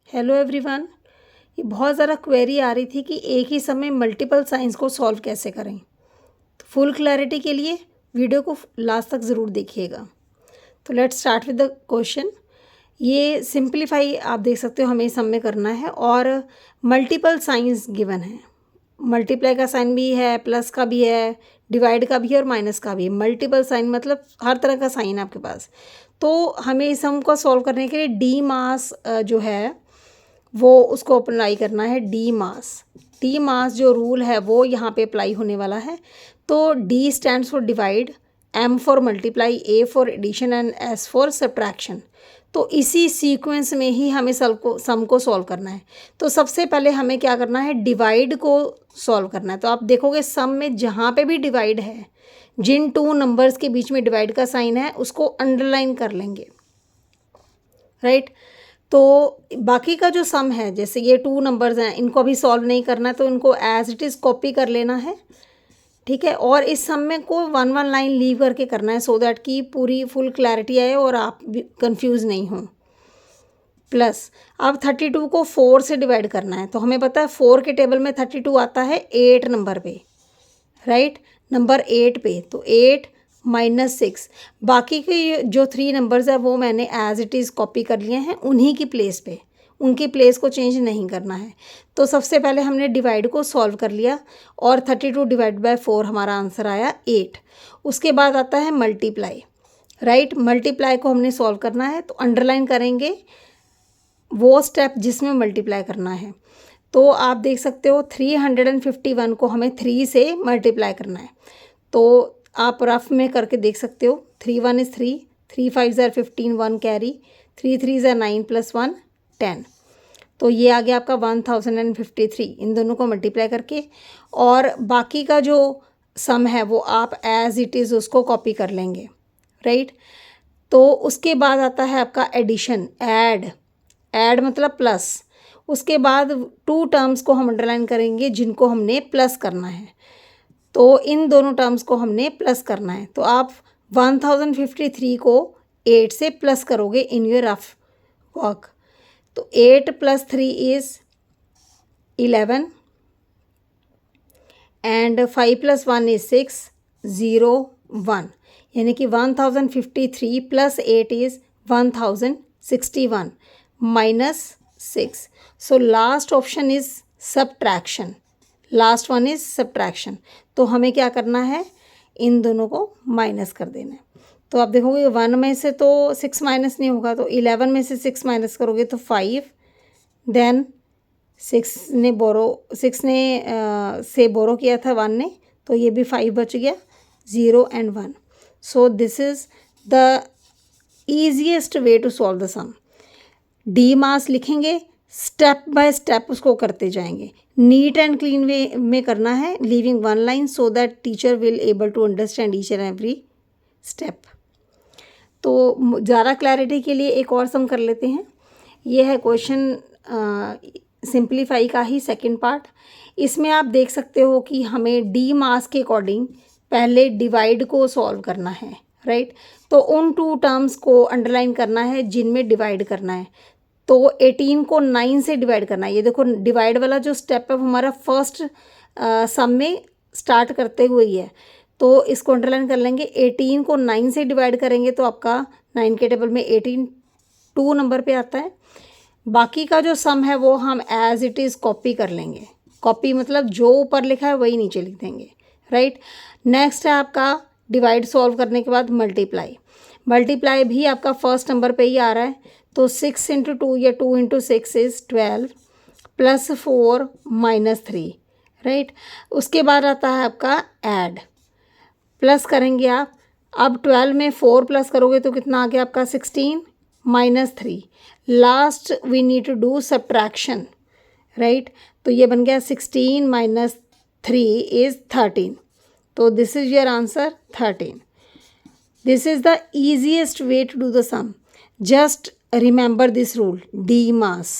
Hello everyone. ये बहुत ज़्यादा क्वेरी आ रही थी कि एक ही समय मल्टीपल साइंस को सॉल्व कैसे करें। तो फुल क्लैरिटी के लिए वीडियो को लास्ट तक ज़रूर देखिएगा। तो let's start with the question. ये सिंप्लीफाई आप देख सकते हो हमें सम में करना है और मल्टीपल साइंस गिवन है। मल्टीप्लाई का साइन भी है, प्लस का भी है, डिवाइड का भी है और माइनस का भी है। मल्टीपल साइन मतलब हर तरह का साइन आपके पास। तो हमें इस सम को सॉल्व करने के लिए डी मास जो है वो उसको अप्लाई करना है। डी मास जो रूल है वो यहाँ पे अप्लाई होने वाला है। तो D stands for divide, M for multiply, A for addition and S for subtraction. तो इसी सीक्वेंस में ही हमें सम को सॉल्व करना है। तो सबसे पहले हमें क्या करना है, डिवाइड को सॉल्व करना है। तो आप देखोगे सम में जहाँ पे भी डिवाइड है, जिन टू नंबर्स के बीच में डिवाइड का साइन है उसको अंडरलाइन कर लेंगे, राइट। तो बाकी का जो सम है, जैसे ये टू नंबर्स हैं, इनको अभी सॉल्व नहीं करना है तो इनको एज इट इज़ कॉपी कर लेना है, ठीक है। और इस सम में को वन वन लाइन लीव करके करना है सो दैट कि पूरी फुल क्लैरिटी आए और आप भी कंफ्यूज नहीं हो। प्लस अब 32 को 4 से डिवाइड करना है। तो हमें पता है 4 के टेबल में 32 आता है 8 नंबर पे, राइट, नंबर 8 पे। तो 8 माइनस 6, बाकी के जो 3 नंबर्स है वो मैंने एज इट इज़ कॉपी कर लिए हैं उन्हीं की प्लेस पे, उनकी प्लेस को चेंज नहीं करना है। तो सबसे पहले हमने डिवाइड को सॉल्व कर लिया और 32 डिवाइड बाय 4 हमारा आंसर आया 8। उसके बाद आता है मल्टीप्लाई, राइट। मल्टीप्लाई को हमने सॉल्व करना है तो अंडरलाइन करेंगे वो स्टेप जिसमें मल्टीप्लाई करना है। तो आप देख सकते हो 351 को हमें 3 से मल्टीप्लाई करना है। तो आप रफ में करके देख सकते हो। 3 1 इज़ 3, 3 5 ज़ार 15, 1 कैरी, 3 3 ज़ार 9 प्लस 1 10। तो ये आ गया आपका 1053 इन दोनों को मल्टीप्लाई करके। और बाकी का जो सम है वो आप एज इट इज़ उसको कॉपी कर लेंगे, राइट। तो उसके बाद आता है आपका एडिशन, ऐड मतलब प्लस। उसके बाद टू टर्म्स को हम अंडरलाइन करेंगे जिनको हमने प्लस करना है। तो इन दोनों टर्म्स को हमने प्लस करना है। तो आप 1053 को 8 से प्लस करोगे इन योर रफ वर्क। तो 8 + 3 इज़ 11 एंड 5 + 1 इज़ 6, 0 1, यानी कि 1053 + 8 is 1061 -6। So last option is subtraction, last one is subtraction. तो हमें क्या करना है, इन दोनों को माइनस कर देना है। तो आप देखोगे 1 में से तो 6 माइनस नहीं होगा, तो 11 में से 6 माइनस करोगे तो 5, देन 6 ने से बोरो किया था 1 ने, तो ये भी 5 बच गया, 0 and 1। So this is the easiest way to solve the sum. डी मास लिखेंगे, स्टेप बाय स्टेप उसको करते जाएंगे। नीट एंड क्लीन वे में करना है, leaving one line so that teacher will able to understand each and every step. तो ज़्यादा क्लैरिटी के लिए एक और सम कर लेते हैं। ये है क्वेश्चन सिंप्लीफाई का ही सेकंड पार्ट। इसमें आप देख सकते हो कि हमें डी मास के अकॉर्डिंग पहले डिवाइड को सॉल्व करना है, राइट। तो उन टू टर्म्स को अंडरलाइन करना है जिनमें डिवाइड करना है। तो 18 को 9 से डिवाइड करना है। ये देखो डिवाइड वाला जो स्टेप है वो हमारा फर्स्ट सम में स्टार्ट करते हुए ही है, तो इसको अंडरलाइन कर लेंगे। 18 को 9 से डिवाइड करेंगे तो आपका 9 के टेबल में 18 2 नंबर पे आता है। बाकी का जो सम है वो हम एज इट इज़ कॉपी कर लेंगे। कॉपी मतलब जो ऊपर लिखा है वही नीचे लिख देंगे, राइट। नेक्स्ट है आपका डिवाइड सॉल्व करने के बाद मल्टीप्लाई भी आपका फर्स्ट नंबर पे ही आ रहा है। तो 6 × 2 या 2 × 6 इज़ 12 + 4 - 3, राइट। उसके बाद आता है आपका ऐड, प्लस करेंगे आप। अब 12 में 4 प्लस करोगे तो कितना आ गया आपका 16 - 3। Last we need to do subtraction, right. तो ये बन गया 16 - 3 इज़ 13। तो this is your answer 13। This is the easiest way to do the sum. Just remember this rule, D mass.